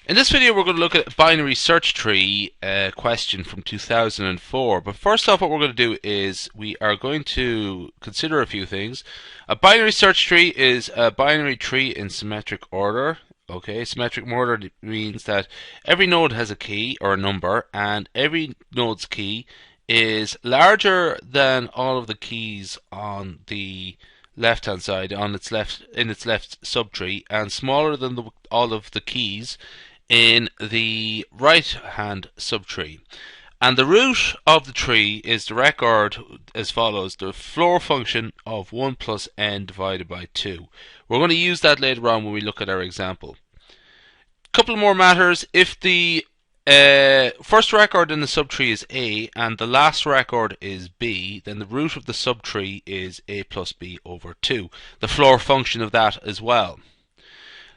In this video, we're going to look at a binary search tree question from 2004. But first off, what we're going to do is we are going to consider a few things. A binary search tree is a binary tree in symmetric order. Okay, symmetric order means that every node has a key or a number, and every node's key is larger than all of the keys on the left hand side on its left in its left subtree, and smaller than all of the keys in the right hand subtree. And the root of the tree is the record as follows: the floor function of 1 plus n divided by 2. We're going to use that later on when we look at our example. Couple more matters. If the first record in the subtree is a and the last record is b, then the root of the subtree is a plus b over 2. The floor function of that as well.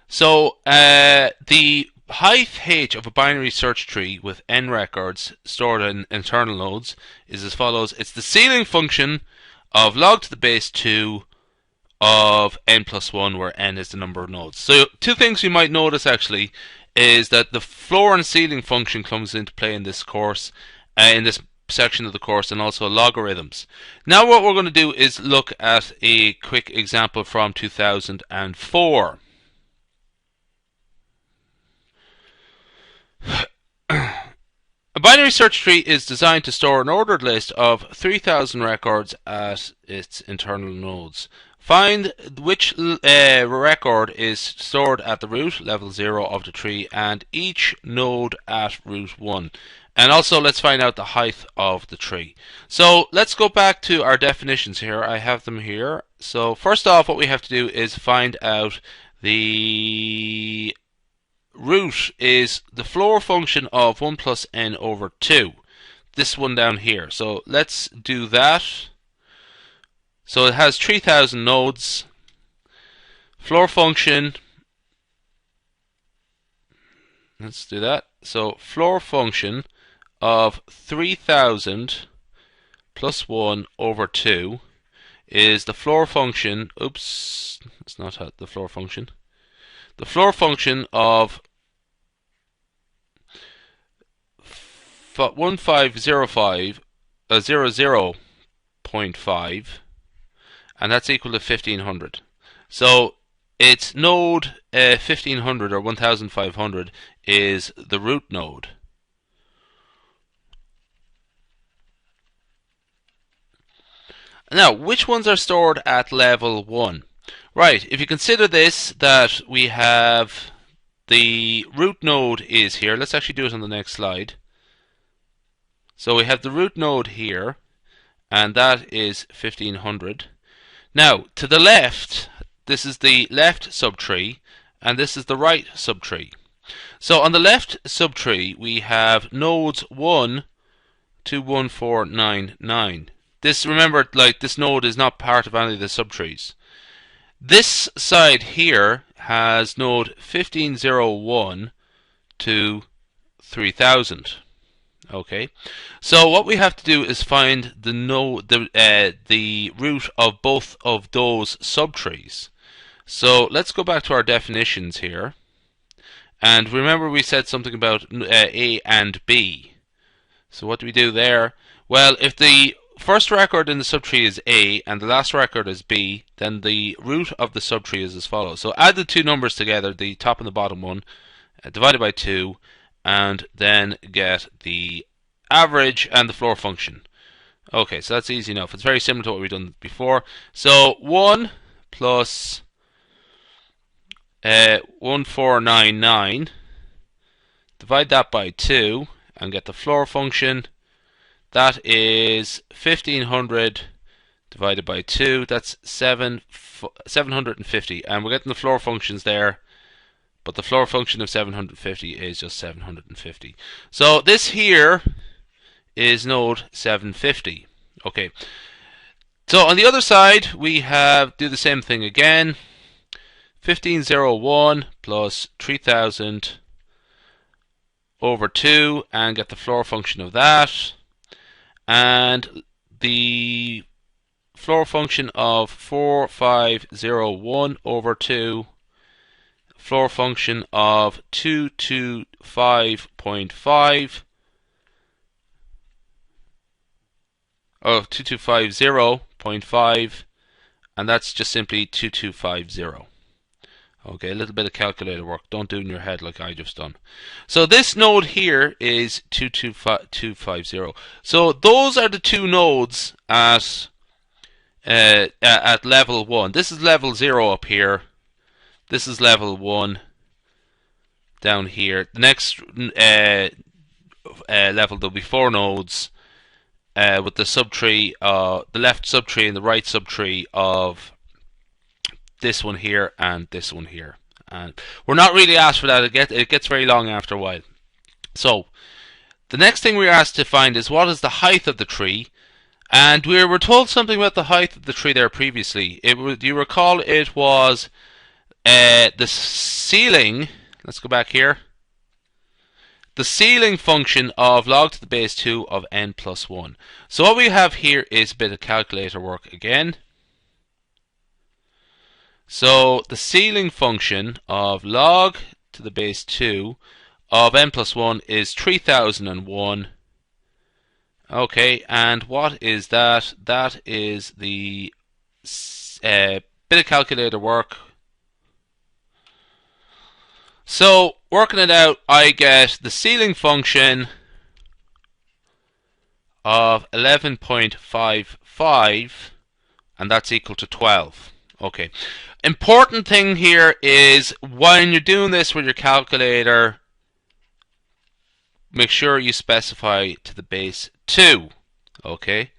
So the height h of a binary search tree with n records stored in internal nodes is as follows. It's the ceiling function of log to the base 2 of n plus 1, where n is the number of nodes. So two things you might notice actually is that the floor and ceiling function comes into play in this course, in this section of the course, and also logarithms. Now what we're going to do is look at a quick example from 2004. A binary search tree is designed to store an ordered list of 3,000 records at its internal nodes. Find which record is stored at the root, level 0 of the tree, and each node at root 1. And also let's find out the height of the tree. So let's go back to our definitions here. I have them here. So first off, what we have to do is find out the root is the floor function of 1 plus n over 2. This one down here. So let's do that. So it has 3,000 nodes. Floor function. Let's do that. So floor function of 3,000 plus 1 over 2 is the floor function. Oops, it's not the floor function. The floor function of 1505 0.5, and that's equal to 1500. So its node 1500 or 1500 is the root node. Now, which ones are stored at level 1? Right, if you consider this, that we have the root node is here. Let's actually do it on the next slide. So we have the root node here, and that is 1500. Now, to the left, this is the left subtree, and this is the right subtree. So on the left subtree, we have nodes 1 to 1499. This, remember, like, this node is not part of any of the subtrees. This side here has node 1501 to 3000. Okay, so what we have to do is find the root of both of those subtrees. So let's go back to our definitions here, and remember we said something about A and B. So what do we do there? Well, if the first record in the subtree is A and the last record is B, then the root of the subtree is as follows. So add the two numbers together, the top and the bottom one, divided by 2, and then get the average and the floor function. Okay, so that's easy enough. It's very similar to what we've done before. So 1 plus 1499, divide that by 2 and get the floor function. That is 1500 divided by 2. That's 750, and we're getting the floor functions there, but the floor function of 750 is just 750. So this here is node 750. Okay, so on the other side we have do the same thing again. 1501 plus 3000 over 2 and get the floor function of that, and the floor function of 4501 over 2. floor function of 225.5 of 2250.5, and that's just simply 2250. Okay, a little bit of calculator work. Don't do it in your head like I just done. So this node here is 225.250. So those are the two nodes at level 1. This is level 0 up here. This is level 1 down here. The next level, there'll be 4 nodes with the subtree, the left subtree and the right subtree of this one here and this one here. And we're not really asked for that. It gets very long after a while. So the next thing we're asked to find is what is the height of the tree. And we were told something about the height of the tree there previously. Do you recall it was the ceiling? Let's go back here. The ceiling function of log to the base 2 of n plus 1. So what we have here is a bit of calculator work again. So the ceiling function of log to the base 2 of n plus 1 is 3001. Okay, and what is that? That is the bit of calculator work. So working it out, I get the ceiling function of 11.55, and that's equal to 12. Okay. Important thing here is when you're doing this with your calculator, make sure you specify to the base 2. Okay.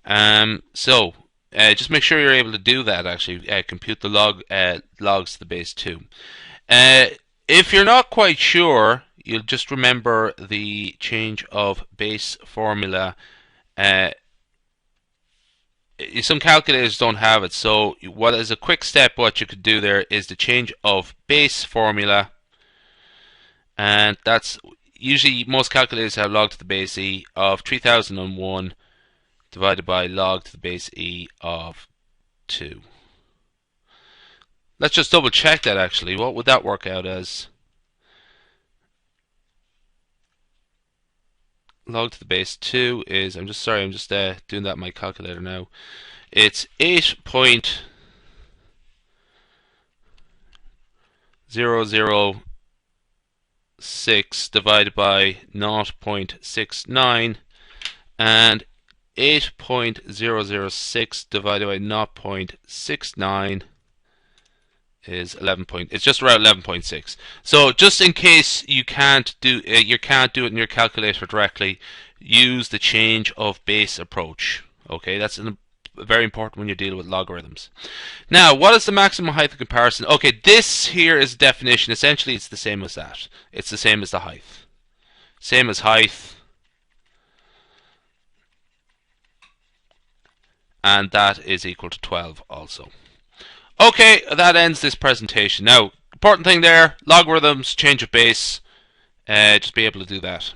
Just make sure you're able to do that. Actually, compute the logs to the base 2. If you're not quite sure, you'll just remember the change of base formula. Some calculators don't have it, so what is a quick step what you could do there is the change of base formula, and that's usually most calculators have log to the base e of 3001 divided by log to the base e of 2. Let's just double check that actually. What would that work out as? Log to the base 2 is, I'm just doing that in my calculator now. It's 8.006 divided by 0.69, and 8.006 divided by 0.69 is 11. It's just around 11.6. So just in case you can't do it in your calculator directly, use the change of base approach. Okay, that's very important when you're dealing with logarithms. Now, what is the maximum height of comparison? Okay, this here is a definition. Essentially, it's the same as that. It's the same as the height. Same as height. And that is equal to 12 also. Okay, that ends this presentation. Now, important thing there, logarithms, change of base, just be able to do that.